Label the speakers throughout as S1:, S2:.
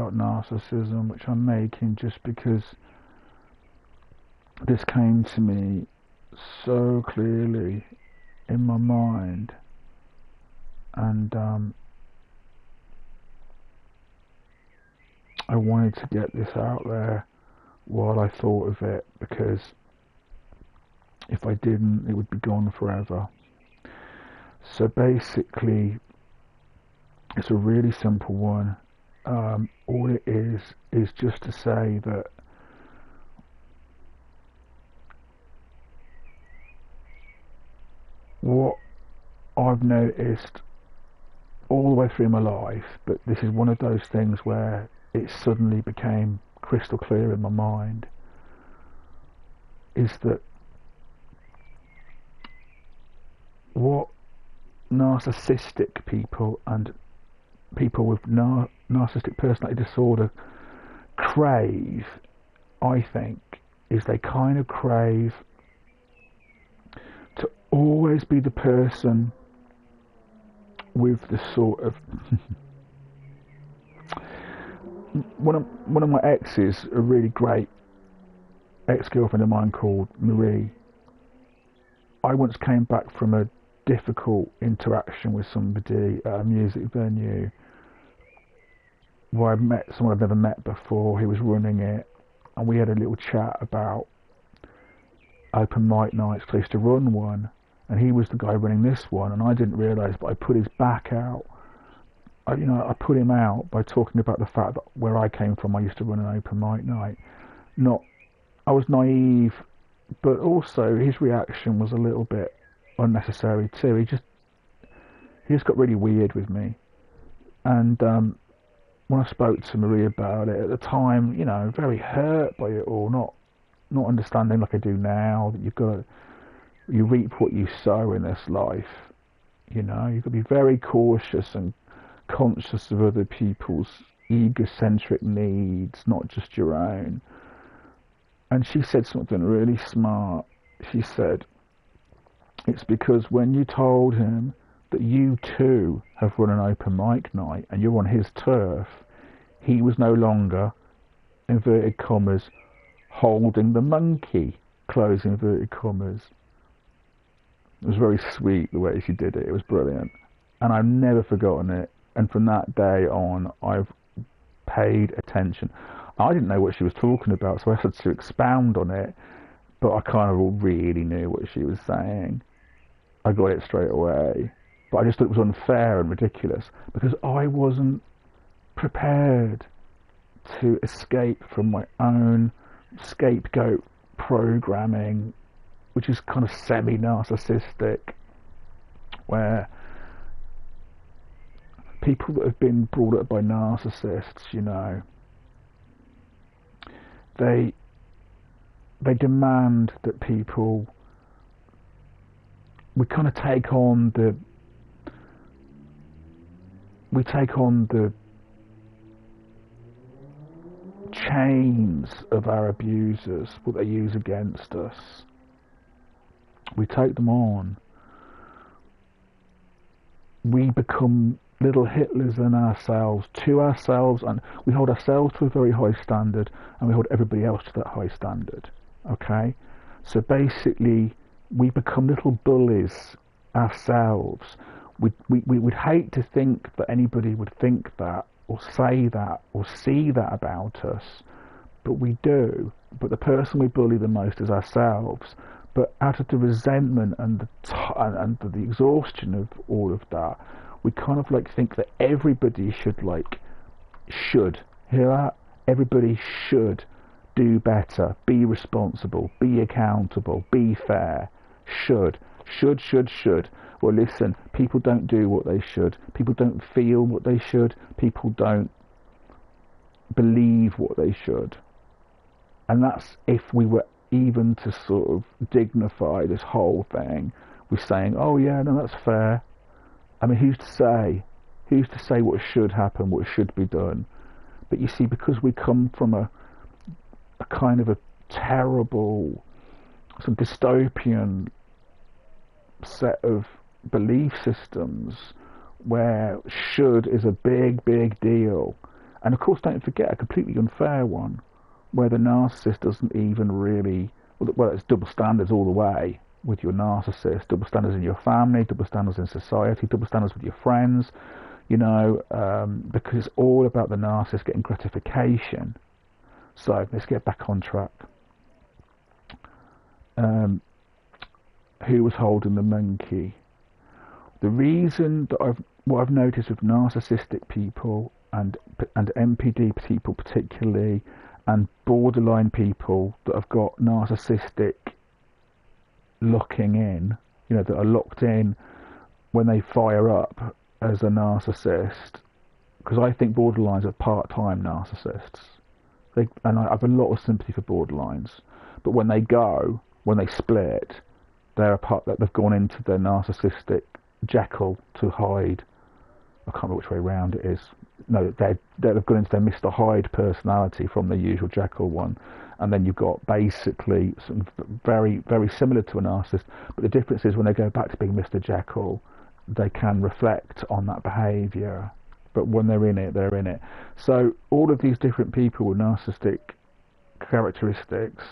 S1: about narcissism, which I'm making just because this came to me so clearly in my mind, and I wanted to get this out there while I thought of it, because if I didn't, it would be gone forever. So basically, it's a really simple one. All it is just to say that what I've noticed all the way through my life, but this is one of those things where it suddenly became crystal clear in my mind, is that what narcissistic people and people with narcissistic personality disorder crave, I think, is they kind of crave to always be the person with the sort of one of my exes, a really great ex-girlfriend of mine called Marie. I once came back from a difficult interaction with somebody at a music venue where I met someone I'd never met before. He was running it, and we had a little chat about open mic nights, because I used to run one, and he was the guy running this one, and I didn't realise, but I put his back out. I put him out by talking about the fact that where I came from, I used to run an open mic night. I was naive, but also his reaction was a little bit unnecessary too. He just got really weird with me. And when I spoke to Marie about it at the time, very hurt by it all, not understanding like I do now that you reap what you sow in this life. You've got to be very cautious and conscious of other people's egocentric needs, not just your own. And she said something really smart. She said, it's because when you told him that you too have run an open mic night and you're on his turf, he was no longer, inverted commas, holding the monkey, close inverted commas. It was very sweet the way she did it. It was brilliant. And I've never forgotten it. And from that day on, I've paid attention. I didn't know what she was talking about, so I had to expound on it, but I kind of really knew what she was saying. I got it straight away. But I just thought it was unfair and ridiculous, because I wasn't prepared to escape from my own scapegoat programming, which is kind of semi-narcissistic, where people that have been brought up by narcissists, they demand that we kind of take on the chains of our abusers, what they use against us. We take them on. We become little Hitlers in ourselves, to ourselves, and we hold ourselves to a very high standard, and we hold everybody else to that high standard. Okay? So basically, we become little bullies ourselves. We'd hate to think that anybody would think that, or say that, or see that about us, but we do. But the person we bully the most is ourselves. But out of the resentment and the exhaustion of all of that, we kind of think that everybody should hear that? Everybody should do better, be responsible, be accountable, be fair. Should. Well, listen, people don't do what they should. People don't feel what they should. People don't believe what they should. And that's if we were even to sort of dignify this whole thing with saying, oh yeah, no, that's fair. I mean, who's to say? Who's to say what should happen, what should be done? But you see, because we come from a kind of a terrible, some dystopian set of belief systems where should is a big, big deal, And of course, don't forget a completely unfair one, where the narcissist doesn't even really, well, it's double standards all the way with your narcissist, double standards in your family, double standards in society, double standards with your friends, you know, because it's all about the narcissist getting gratification. So let's get back on track. Who was holding the monkey? The reason that what I've noticed with narcissistic people and MPD people particularly, and borderline people that have got narcissistic locking in, you know, that are locked in when they fire up as a narcissist, because I think borderlines are part-time narcissists. And I have a lot of sympathy for borderlines, but when they split, they've gone into their narcissistic Jekyll to Hyde. I can't remember which way around it is. No, they've gone into their Mr. Hyde personality from the usual Jekyll one, and then you've got basically something very, very similar to a narcissist. But the difference is when they go back to being Mr. Jekyll, they can reflect on that behaviour. But when they're in it, they're in it. So all of these different people with narcissistic characteristics,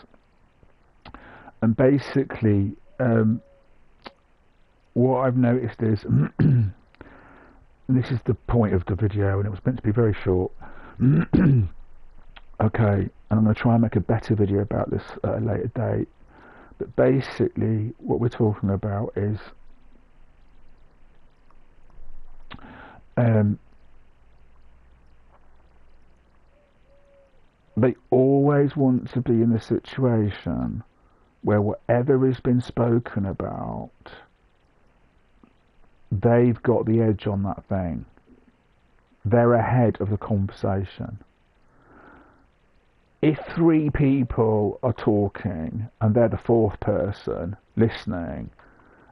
S1: and basically what I've noticed is, and this is the point of the video, and it was meant to be very short. Okay, and I'm going to try and make a better video about this at a later date. But basically, what we're talking about is they always want to be in a situation where whatever has been spoken about, they've got the edge on that thing. They're ahead of the conversation. If 3 people are talking and they're the 4th person listening,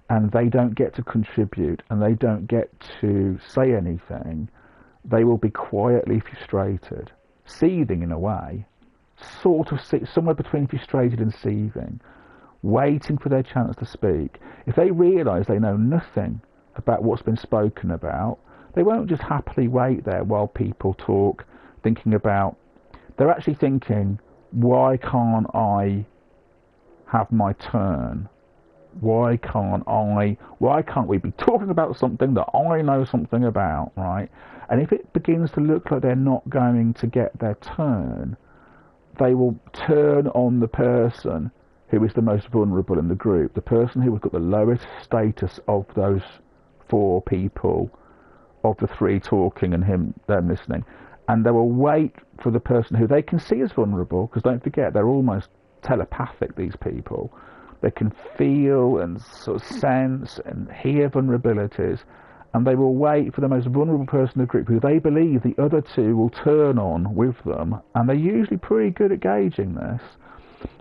S1: and they don't get to contribute and they don't get to say anything, they will be quietly frustrated, seething in a way, sort of somewhere between frustrated and seething, waiting for their chance to speak. If they realise they know nothing about what's been spoken about, they won't just happily wait there while people talk, thinking about, they're actually thinking, why can't I have my turn? Why can't we be talking about something that I know something about, right? And if it begins to look like they're not going to get their turn, they will turn on the person who is the most vulnerable in the group, the person who has got the lowest status of those 4 people, of the 3 talking and them listening. And they will wait for the person who they can see as vulnerable, because don't forget, they're almost telepathic, these people. They can feel and sort of sense and hear vulnerabilities, and they will wait for the most vulnerable person in the group who they believe the other 2 will turn on with them, and they're usually pretty good at gauging this,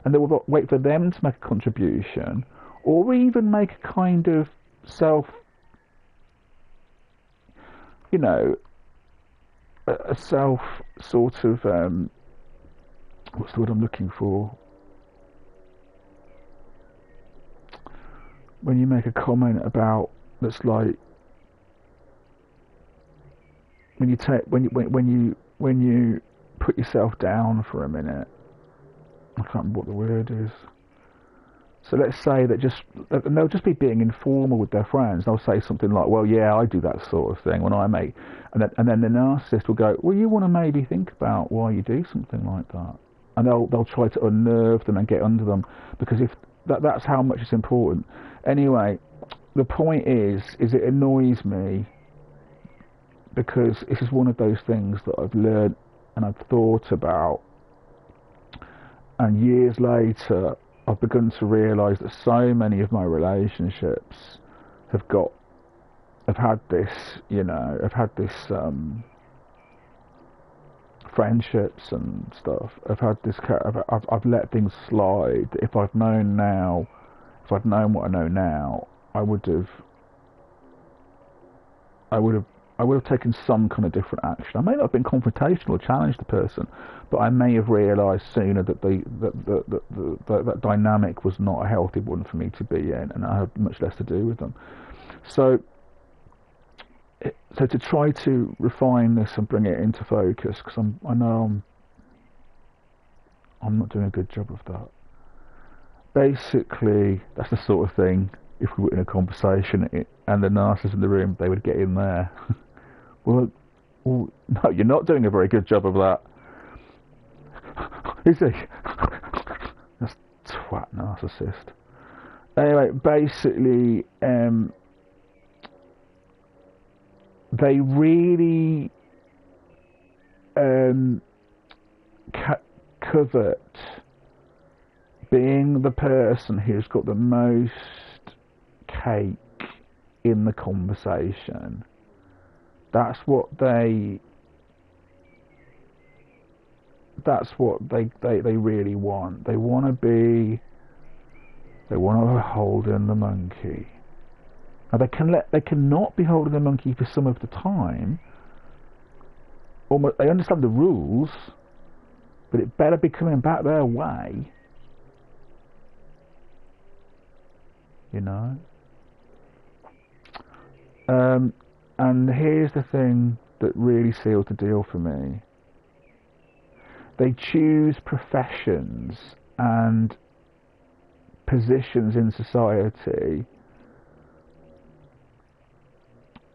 S1: and they will wait for them to make a contribution, or even make a kind of a self sort of, what's the word I'm looking for? When you make a comment about, that's like, when you put yourself down for a minute, I can't remember what the word is. So let's say that and they'll just be being informal with their friends. They'll say something like, well, yeah, I do that sort of thing when I make, and then the narcissist will go, well, you want to maybe think about why you do something like that. And they'll try to unnerve them and get under them, because if that's how much it's important. Anyway, the point is it annoys me, because this is one of those things that I've learned and I've thought about, and years later I've begun to realise that so many of my relationships have had this friendships and stuff. I've let things slide. If I'd known what I know now, I would have taken some kind of different action. I may not have been confrontational or challenged the person, but I may have realised sooner that that dynamic was not a healthy one for me to be in, and I had much less to do with them. So So to try to refine this and bring it into focus, because I know I'm not doing a good job of that. Basically, that's the sort of thing, if we were in a conversation and the narcissist in the room, they would get in there. well, no, you're not doing a very good job of that. Is he? That's twat narcissist. Anyway, basically, they really covet being the person who's got the most cake in the conversation. That's what they really want. They want to hold in the monkey. Now they cannot be holding the monkey for some of the time. Almost, they understand the rules, but it better be coming back their way. You know? And here's the thing that really seals the deal for me. They choose professions and positions in society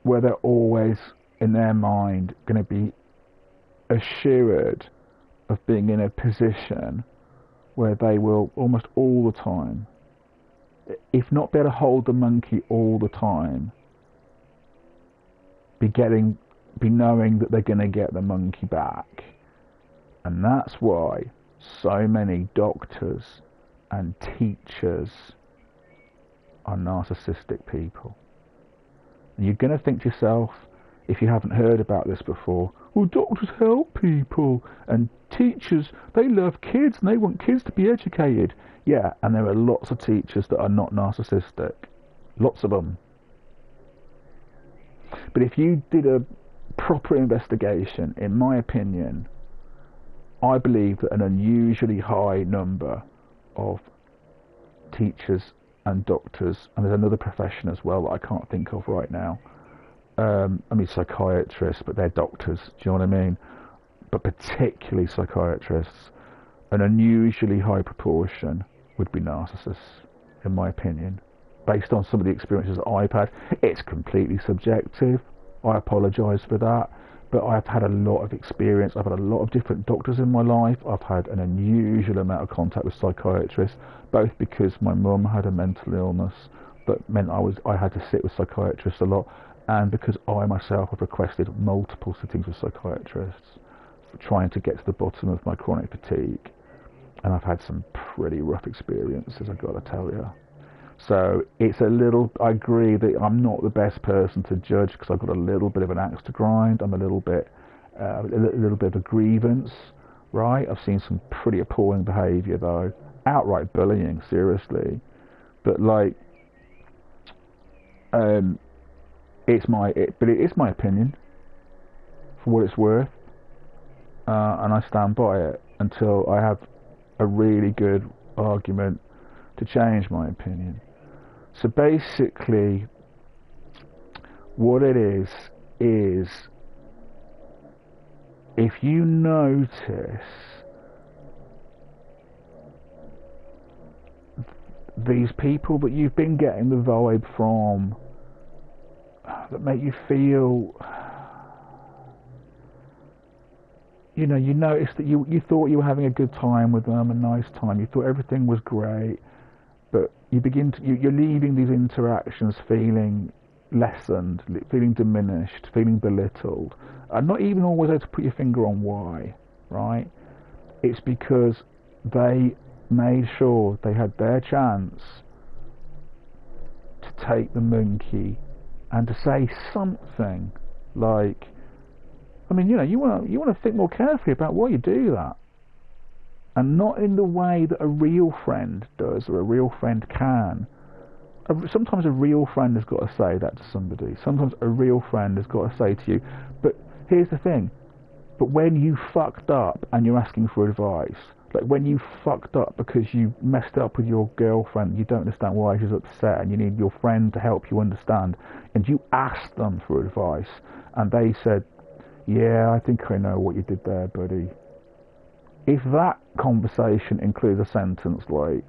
S1: where they're always, in their mind, going to be assured of being in a position where they will almost all the time, if not be able to hold the monkey all the time, be knowing that they're going to get the monkey back. And that's why so many doctors and teachers are narcissistic people. And you're going to think to yourself, if you haven't heard about this before, well, doctors help people, and teachers, they love kids and they want kids to be educated. Yeah, and there are lots of teachers that are not narcissistic. Lots of them. But if you did a proper investigation, in my opinion, I believe that an unusually high number of teachers and doctors, and there's another profession as well that I can't think of right now. I mean psychiatrists, but they're doctors, do you know what I mean? But particularly psychiatrists, an unusually high proportion would be narcissists, in my opinion. Based on some of the experiences that I've had, it's completely subjective. I apologise for that, but I've had a lot of experience. I've had a lot of different doctors in my life. I've had an unusual amount of contact with psychiatrists, both because my mum had a mental illness that meant I had to sit with psychiatrists a lot, and because I myself have requested multiple sittings with psychiatrists, trying to get to the bottom of my chronic fatigue. And I've had some pretty rough experiences, I've got to tell you. So it's a little, I agree that I'm not the best person to judge because I've got a little bit of an axe to grind. I'm a little bit of a grievance, right? I've seen some pretty appalling behaviour though, outright bullying, seriously. But like, it is my opinion, for what it's worth, and I stand by it until I have a really good argument to change my opinion. So basically, what it is if you notice these people that you've been getting the vibe from, that make you feel, you know, you notice that you thought you were having a good time with them, a nice time, you thought everything was great, but you're leaving these interactions feeling lessened, feeling diminished, feeling belittled, and not even always able to put your finger on why, right? It's because they made sure they had their chance to take the monkey and to say something like, I mean, you know, you want to think more carefully about why you do that, and not in the way that a real friend does or a real friend can. Sometimes a real friend has got to say that to somebody. Sometimes a real friend has got to say to you, but here's the thing, but when you fucked up and you're asking for advice, Like when you fucked up because you messed up with your girlfriend, you don't understand why she's upset, and you need your friend to help you understand, and you asked them for advice, and they said, yeah, I think I know what you did there, buddy. If that conversation includes a sentence like,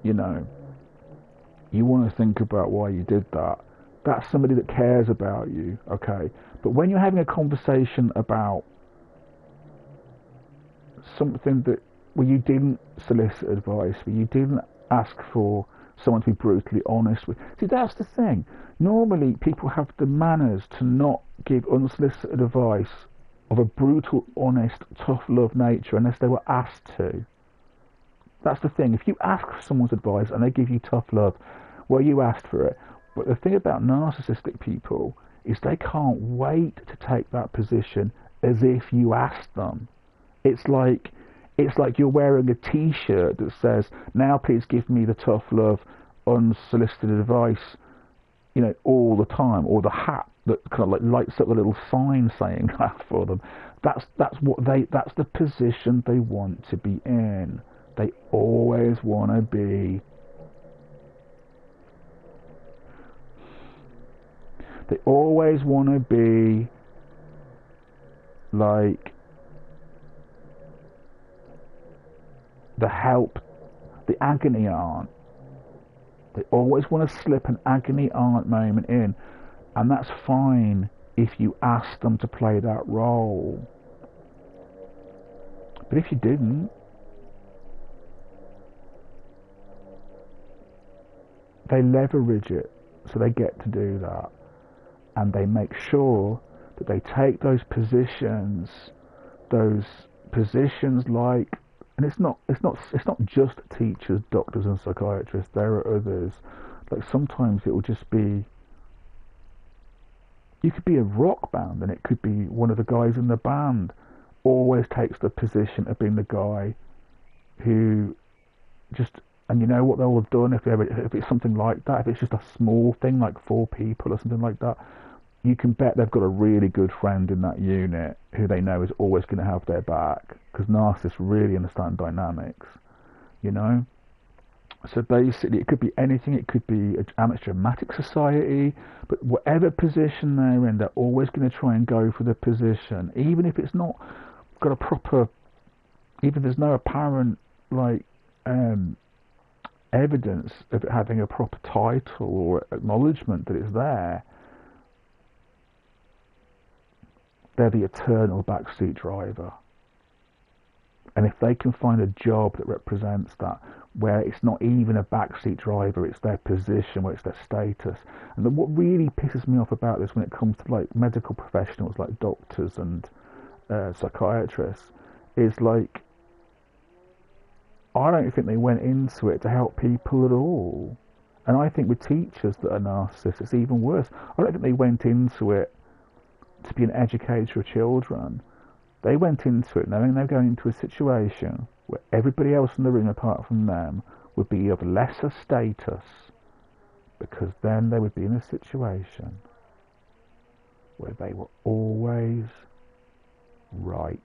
S1: you know, you want to think about why you did that, that's somebody that cares about you, okay? But when you're having a conversation about something that where you didn't solicit advice, where you didn't ask for someone to be brutally honest with, see, that's the thing. Normally, people have the manners to not give unsolicited advice of a brutal, honest, tough love nature unless they were asked to. That's the thing. If you ask for someone's advice and they give you tough love, well, you asked for it. But the thing about narcissistic people is they can't wait to take that position as if you asked them. It's like you're wearing a T-shirt that says, "Now, please give me the tough love, unsolicited advice," you know, all the time, or the hat that kind of like lights up a little sign saying that for them. That's the position they want to be in. They always want to be. They always want to be like the help, the agony aunt. They always want to slip an agony aunt moment in, and that's fine if you ask them to play that role. But if you didn't, they leverage it, so they get to do that. And they make sure that they take those positions like, and it's not just teachers, doctors, and psychiatrists. There are others. Like sometimes it will just be, you could be a rock band, and it could be one of the guys in the band always takes the position of being the guy who just, and you know what they'll have done if it's something like that, if it's just a small thing like 4 people or something like that, you can bet they've got a really good friend in that unit who they know is always going to have their back, because narcissists really understand dynamics, you know? So basically it could be anything. It could be an amateur dramatic society, but whatever position they're in, they're always going to try and go for the position, even if it's not got a proper, even if there's no apparent like evidence of it having a proper title or acknowledgement that it's there. They're the eternal backseat driver. And if they can find a job that represents that, where it's not even a backseat driver, it's their position, where it's their status. And then what really pisses me off about this when it comes to like medical professionals like doctors and psychiatrists is like, I don't think they went into it to help people at all. And I think with teachers that are narcissists, it's even worse. I don't think they went into it to be an educator of children. They went into it knowing they're going into a situation where everybody else in the room apart from them would be of lesser status, because then they would be in a situation where they were always right.